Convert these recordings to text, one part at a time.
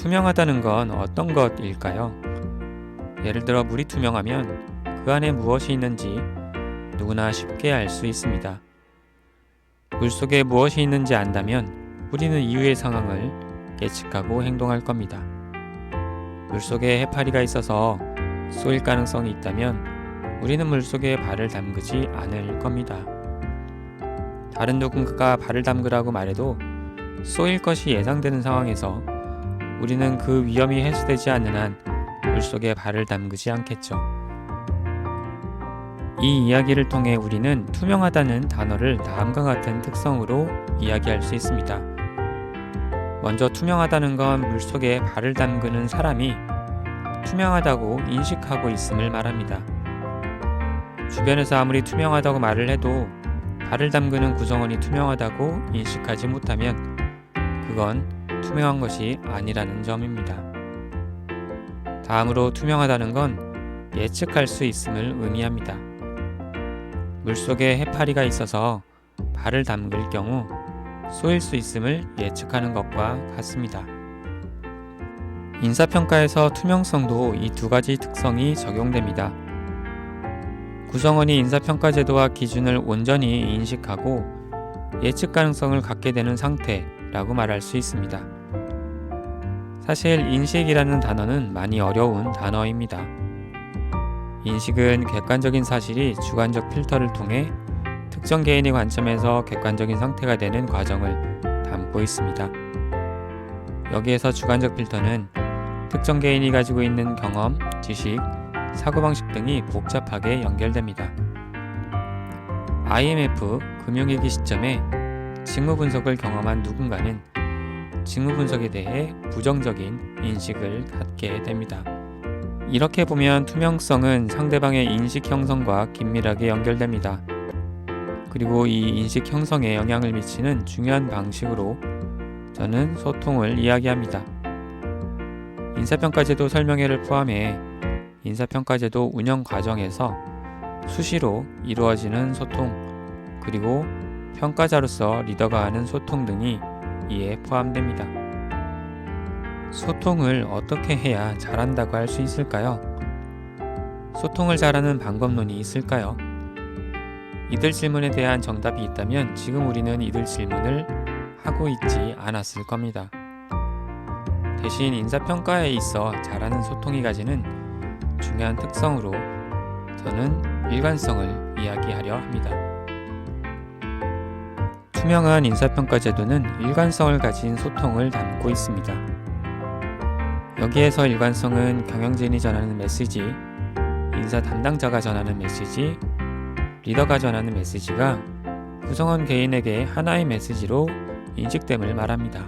투명하다는 건 어떤 것일까요? 예를 들어 물이 투명하면 그 안에 무엇이 있는지 누구나 쉽게 알 수 있습니다. 물 속에 무엇이 있는지 안다면 우리는 이후의 상황을 예측하고 행동할 겁니다. 물 속에 해파리가 있어서 쏘일 가능성이 있다면 우리는 물 속에 발을 담그지 않을 겁니다. 다른 누군가가 발을 담그라고 말해도 쏘일 것이 예상되는 상황에서 우리는 그 위험이 해소되지 않는 한 물속에 발을 담그지 않겠죠. 이 이야기를 통해 우리는 투명하다는 단어를 다음과 같은 특성으로 이야기할 수 있습니다. 먼저 투명하다는 건 물속에 발을 담그는 사람이 투명하다고 인식하고 있음을 말합니다. 주변에서 아무리 투명하다고 말을 해도 발을 담그는 구성원이 투명하다고 인식하지 못하면 그건 투명한 것이 아니라는 점입니다. 다음으로 투명하다는 건 예측할 수 있음을 의미합니다. 물속에 해파리가 있어서 발을 담글 경우 쏘일 수 있음을 예측하는 것과 같습니다. 인사평가에서 투명성도 이 두 가지 특성이 적용됩니다. 구성원이 인사평가 제도와 기준을 온전히 인식하고 예측 가능성을 갖게 되는 상태라고 말할 수 있습니다. 사실 인식이라는 단어는 많이 어려운 단어입니다. 인식은 객관적인 사실이 주관적 필터를 통해 특정 개인의 관점에서 객관적인 상태가 되는 과정을 담고 있습니다. 여기에서 주관적 필터는 특정 개인이 가지고 있는 경험, 지식, 사고방식 등이 복잡하게 연결됩니다. IMF 금융위기 시점에 직무 분석을 경험한 누군가는 직무 분석에 대해 부정적인 인식을 갖게 됩니다. 이렇게 보면 투명성은 상대방의 인식 형성과 긴밀하게 연결됩니다. 그리고 이 인식 형성에 영향을 미치는 중요한 방식으로 저는 소통을 이야기합니다. 인사평가제도 설명회를 포함해 인사평가제도 운영 과정에서 수시로 이루어지는 소통, 그리고 평가자로서 리더가 하는 소통 등이 이에 포함됩니다. 소통을 어떻게 해야 잘한다고 할 수 있을까요? 소통을 잘하는 방법론이 있을까요? 이들 질문에 대한 정답이 있다면 지금 우리는 이들 질문을 하고 있지 않았을 겁니다. 대신 인사평가에 있어 잘하는 소통이 가지는 중요한 특성으로 저는 일관성을 이야기하려 합니다. 투명한 인사평가 제도는 일관성을 가진 소통을 담고 있습니다. 여기에서 일관성은 경영진이 전하는 메시지, 인사 담당자가 전하는 메시지, 리더가 전하는 메시지가 구성원 개인에게 하나의 메시지로 인식됨을 말합니다.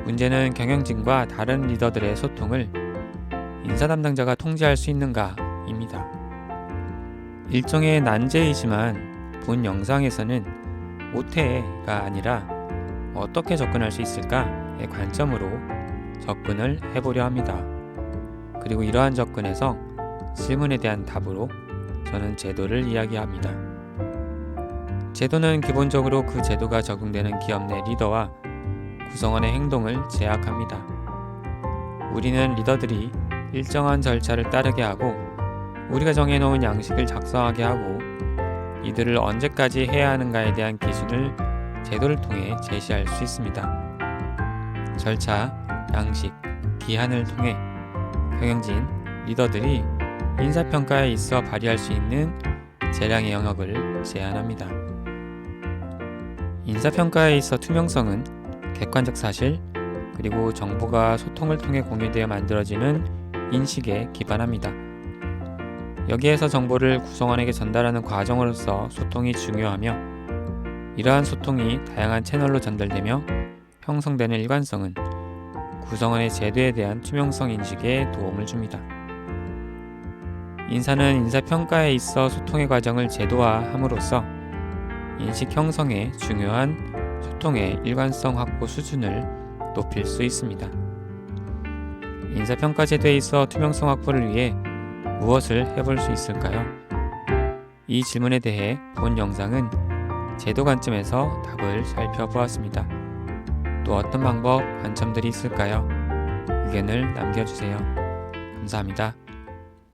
문제는 경영진과 다른 리더들의 소통을 인사 담당자가 통제할 수 있는가입니다. 일종의 난제이지만 본 영상에서는 못해가 아니라 어떻게 접근할 수 있을까의 관점으로 접근을 해보려 합니다. 그리고 이러한 접근에서 질문에 대한 답으로 저는 제도를 이야기합니다. 제도는 기본적으로 그 제도가 적용되는 기업 내 리더와 구성원의 행동을 제약합니다. 우리는 리더들이 일정한 절차를 따르게 하고 우리가 정해놓은 양식을 작성하게 하고 이들을 언제까지 해야 하는가에 대한 기준을 제도를 통해 제시할 수 있습니다. 절차, 양식, 기한을 통해 경영진, 리더들이 인사평가에 있어 발휘할 수 있는 재량의 영역을 제한합니다. 인사평가에 있어 투명성은 객관적 사실, 그리고 정보가 소통을 통해 공유되어 만들어지는 인식에 기반합니다. 여기에서 정보를 구성원에게 전달하는 과정으로서 소통이 중요하며 이러한 소통이 다양한 채널로 전달되며 형성되는 일관성은 구성원의 제도에 대한 투명성 인식에 도움을 줍니다. 인사는 인사평가에 있어 소통의 과정을 제도화함으로써 인식 형성에 중요한 소통의 일관성 확보 수준을 높일 수 있습니다. 인사평가 제도에 있어 투명성 확보를 위해 무엇을 해볼 수 있을까요? 이 질문에 대해 본 영상은 제도 관점에서 답을 살펴보았습니다. 또 어떤 방법, 관점들이 있을까요? 의견을 남겨주세요. 감사합니다.